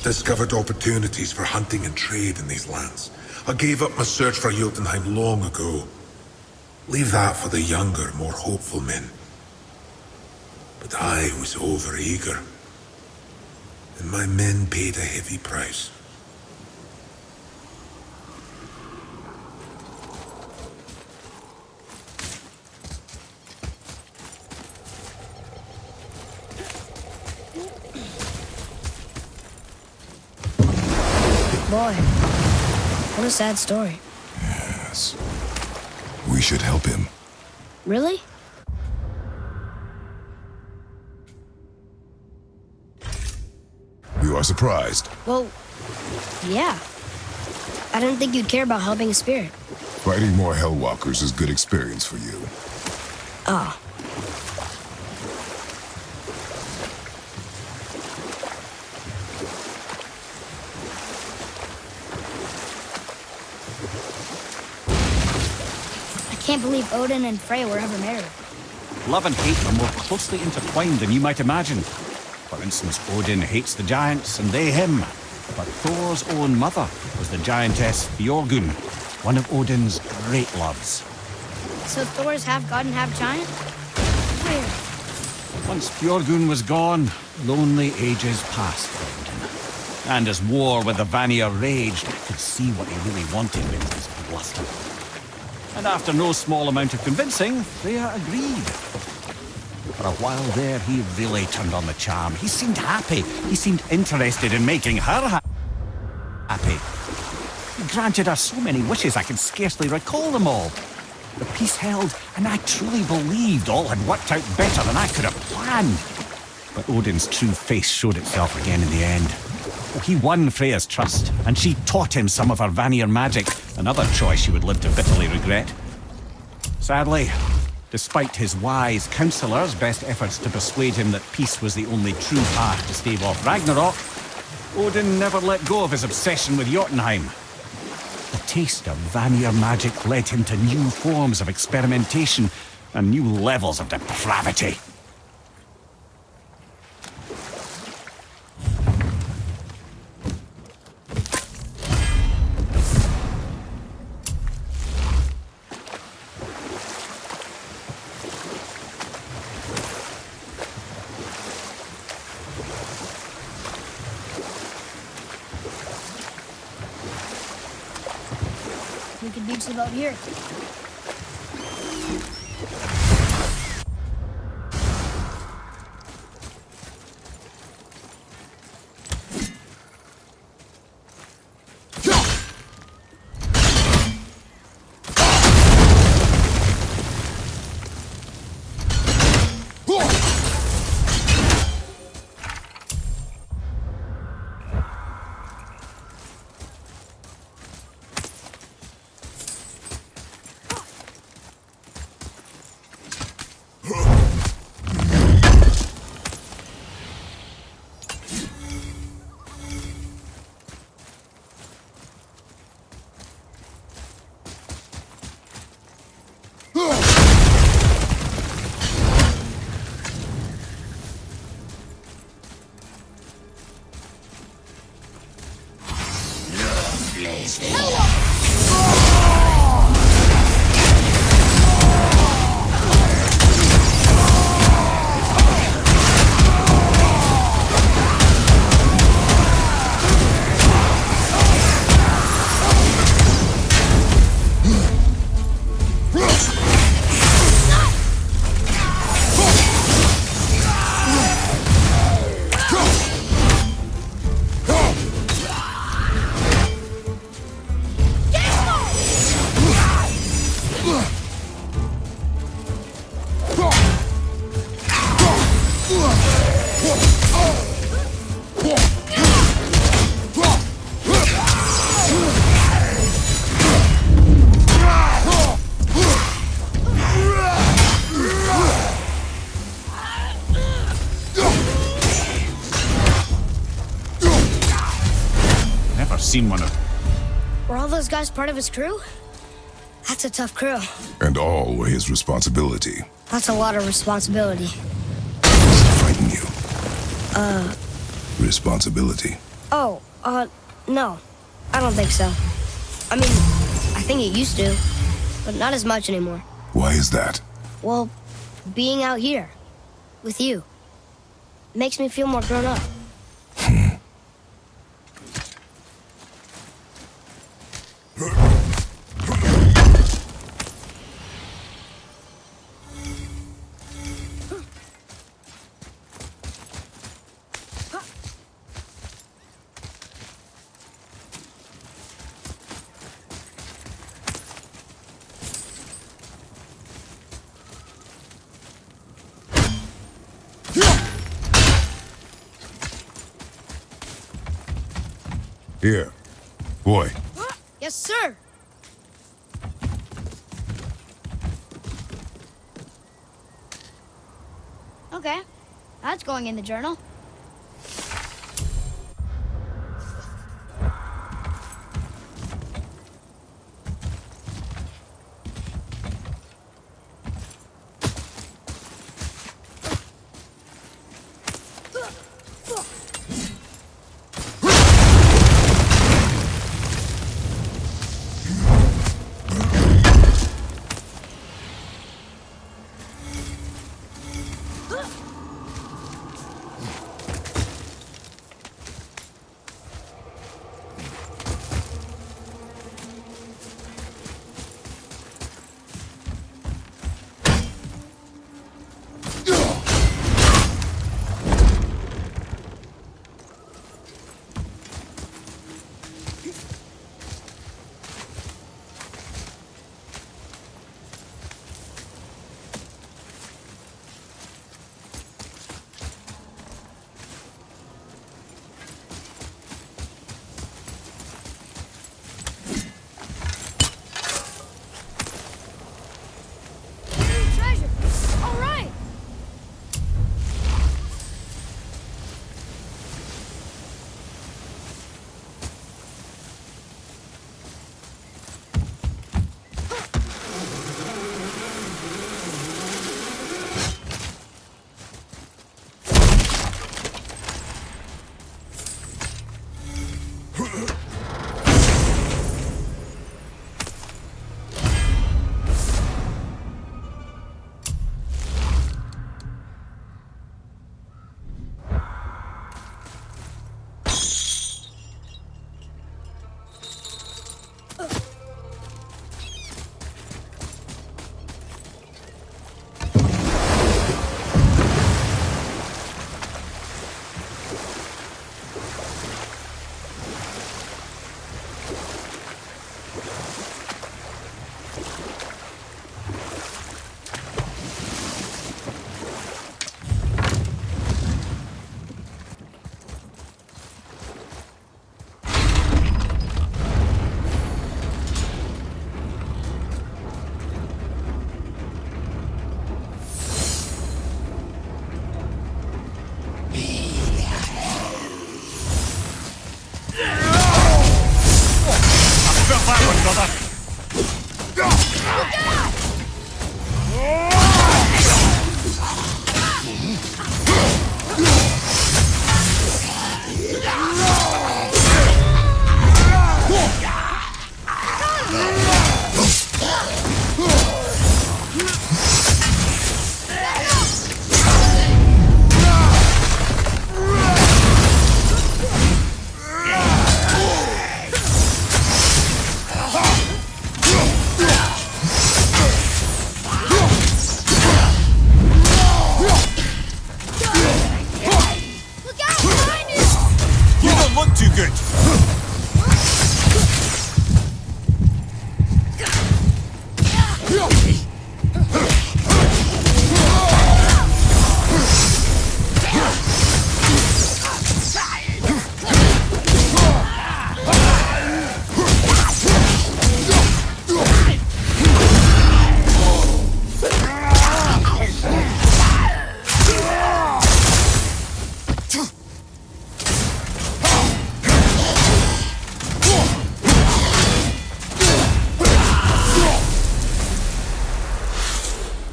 discovered opportunities for hunting and trade in these lands. I gave up my search for Jotunheim long ago. Leave that for the younger, more hopeful men. But I was overeager, and my men paid a heavy price. Boy, what a sad story. Yes. We should help him. Really? You are surprised. Well, yeah. I didn't think you'd care about helping a spirit. Fighting more Hellwalkers is good experience for you. Oh. I can't believe Odin and Freyr were ever married. Love and hate are more closely intertwined than you might imagine. For instance, Odin hates the giants and they him. But Thor's own mother was the giantess Björgun, one of Odin's great loves. So Thor's half god and half giant? Weird. Once Björgun was gone, lonely ages passed for Odin. And as war with the Vanir raged, I could see what he really wanted with his bluster. And after no small amount of convincing, Freya agreed. For a while there, he really turned on the charm. He seemed happy. He seemed interested in making her happy. He granted her so many wishes I can scarcely recall them all. The peace held, and I truly believed all had worked out better than I could have planned. But Odin's true face showed itself again in the end. He won Freya's trust, and she taught him some of her Vanir magic, another choice he would live to bitterly regret. Sadly, despite his wise counselors' best efforts to persuade him that peace was the only true path to stave off Ragnarok, Odin never let go of his obsession with Jotunheim. The taste of Vanir magic led him to new forms of experimentation and new levels of depravity. We could beach the boat here. Seen one of. Were all those guys part of his crew? That's a tough crew. And all were his responsibility. That's a lot of responsibility. Frighten you. Responsibility. Oh, no. I don't think so. I mean, I think it used to, but not as much anymore. Why is that? Well, being out here, with you, makes me feel more grown up. Here. Boy. Yes, sir. Okay, that's going in the journal. Treasure! All right!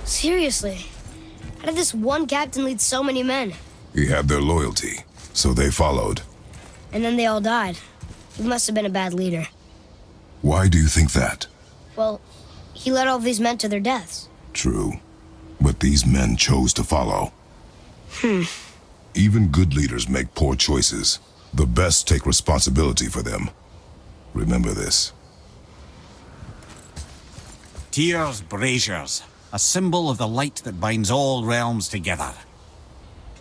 Seriously, how did this one captain lead so many men? He had their loyalty, so they followed. and then they all died. He must have been a bad leader. Why do you think that? Well, he led all of these men to their deaths. True. But these men chose to follow. Even good leaders make poor choices. The best take responsibility for them. Remember this. Tyr's braziers, a symbol of the light that binds all realms together.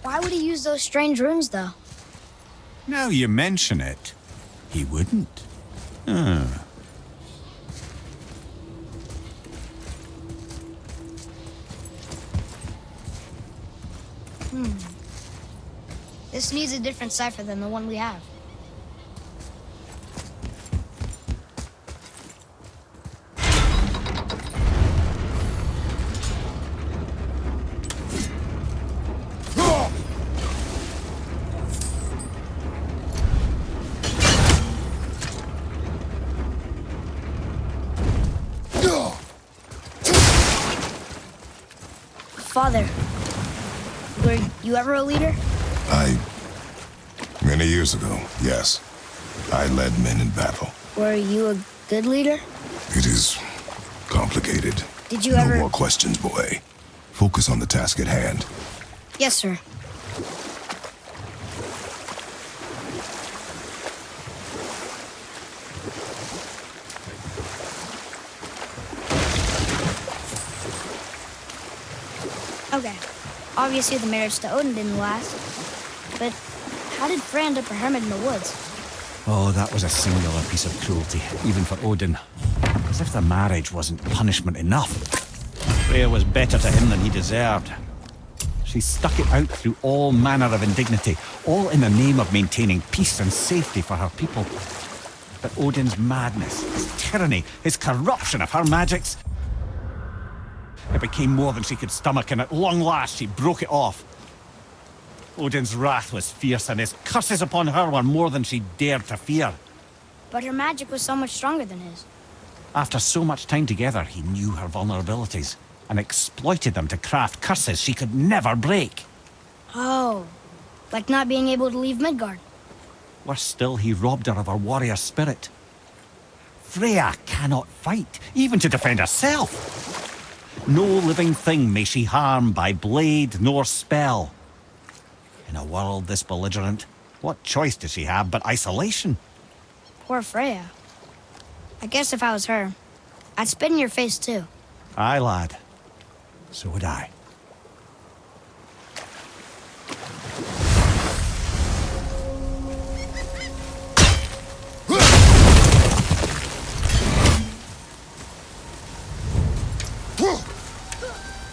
Why would he use those strange runes, though? Now you mention it, he wouldn't. This needs a different cipher than the one we have. Father, were you ever a leader? Many years ago, yes. I led men in battle. Were you a good leader? It is complicated. Did you No ever... more questions, boy. Focus on the task at hand. Yes, sir. Okay. Obviously the marriage to Odin didn't last. But how did Frey end up a hermit in the woods? Oh, that was a singular piece of cruelty, even for Odin. As if the marriage wasn't punishment enough. Freya was better to him than he deserved. She stuck it out through all manner of indignity, all in the name of maintaining peace and safety for her people. But Odin's madness, his tyranny, his corruption of her magics... It became more than she could stomach, and at long last she broke it off. Odin's wrath was fierce, and his curses upon her were more than she dared to fear. But her magic was so much stronger than his. After so much time together, he knew her vulnerabilities and exploited them to craft curses she could never break. Oh, like not being able to leave Midgard. Worse still, he robbed her of her warrior spirit. Freya cannot fight, even to defend herself. No living thing may she harm by blade nor spell. In a world this belligerent, what choice does she have but isolation? Poor Freya. I guess if I was her, I'd spit in your face too. Aye, lad. So would I.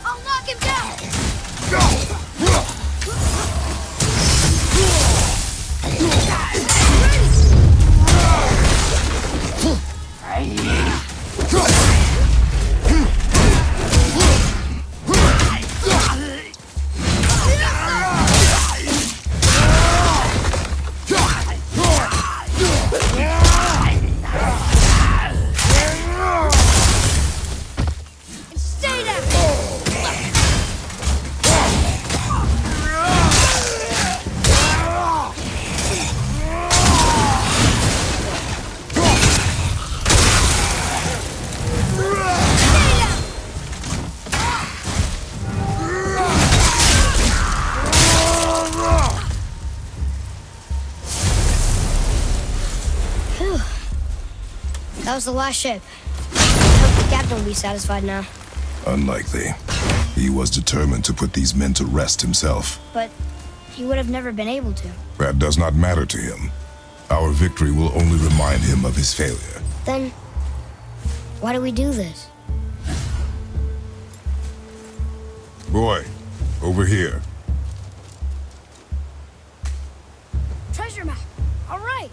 I'll knock him down! Stay there! Phew. That was the last ship. I hope the captain will be satisfied now. Unlikely. He was determined to put these men to rest himself. But he would have never been able to. That does not matter to him. Our victory will only remind him of his failure. Then, why do we do this? Boy, over here. Treasure map! All right!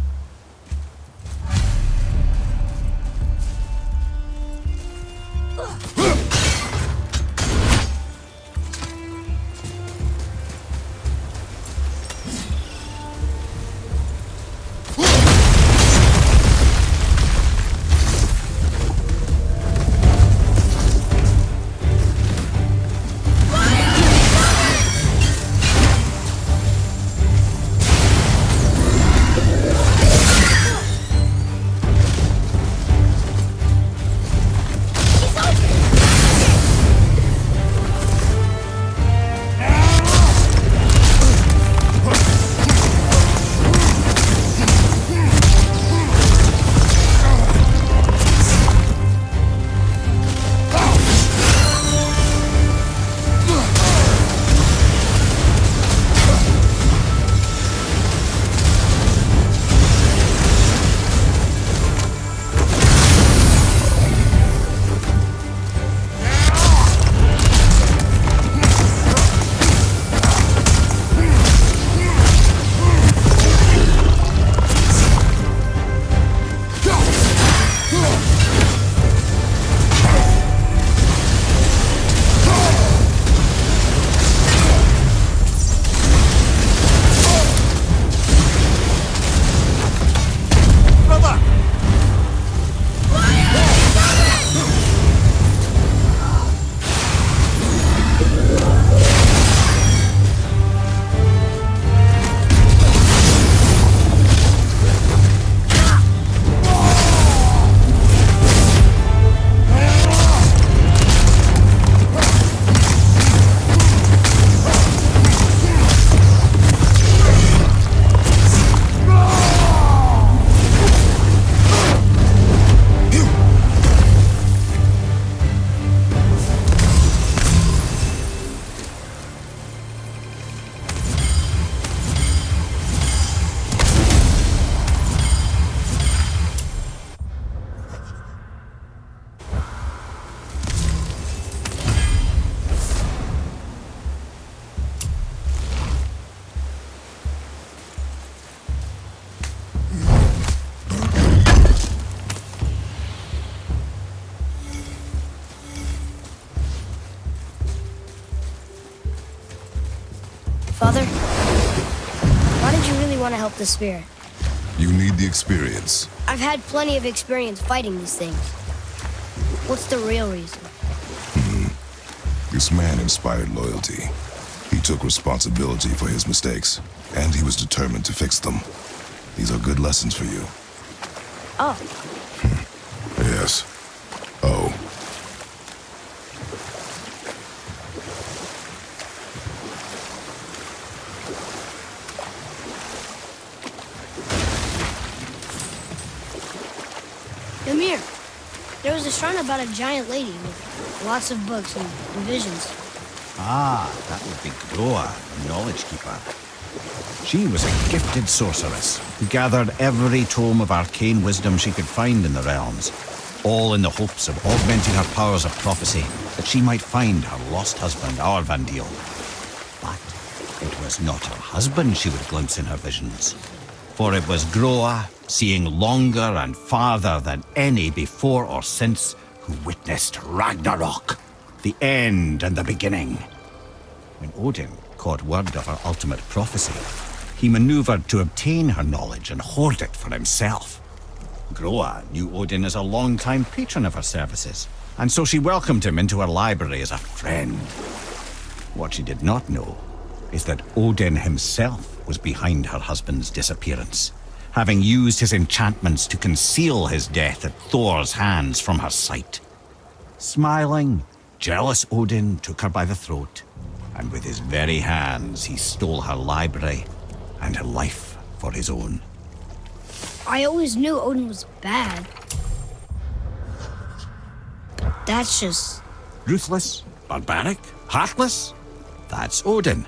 Father, why did you really want to help the spirit? You need the experience. I've had plenty of experience fighting these things. What's the real reason? This man inspired loyalty. He took responsibility for his mistakes, and he was determined to fix them. These are good lessons for you. Oh, Yes. Oh. Ymir, there was a shrine about a giant lady with lots of books and visions. Ah, that would be Groa, Knowledge Keeper. She was a gifted sorceress who gathered every tome of arcane wisdom she could find in the realms, all in the hopes of augmenting her powers of prophecy, that she might find her lost husband, Arvandil. But it was not her husband she would glimpse in her visions, for it was Groa, seeing longer and farther than any before or since, who witnessed Ragnarok, the end and the beginning. When Odin caught word of her ultimate prophecy, he maneuvered to obtain her knowledge and hoard it for himself. Groa knew Odin as a long-time patron of her services, and so she welcomed him into her library as a friend. What she did not know is that Odin himself was behind her husband's disappearance, having used his enchantments to conceal his death at Thor's hands from her sight. Smiling, jealous Odin took her by the throat, and with his very hands he stole her library and her life for his own. I always knew Odin was bad. But that's just... Ruthless, barbaric, heartless? That's Odin.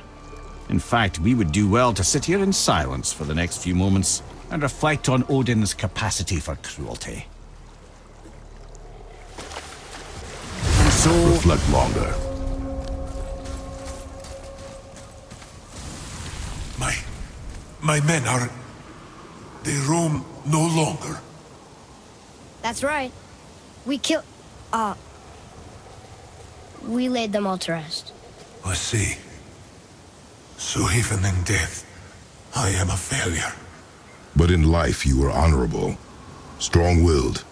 In fact, we would do well to sit here in silence for the next few moments and reflect on Odin's capacity for cruelty. And so... Reflect longer. My men are... They roam no longer. That's right. We we laid them all to rest. I see. So even in death, I am a failure. But in life you were honorable, strong-willed,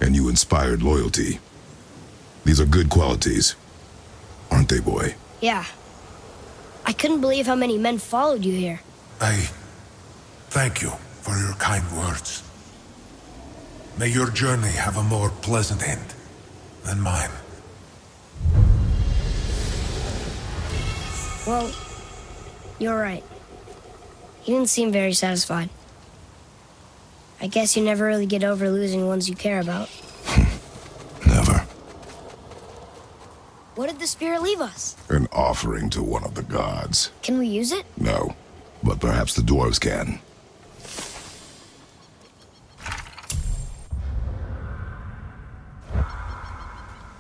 and you inspired loyalty. These are good qualities, aren't they, boy? Yeah. I couldn't believe how many men followed you here. I thank you for your kind words. May your journey have a more pleasant end than mine. Well, you're right. You didn't seem very satisfied. I guess you never really get over losing ones you care about. Never. What did the spirit leave us? An offering to one of the gods. Can we use it? No, but perhaps the dwarves can.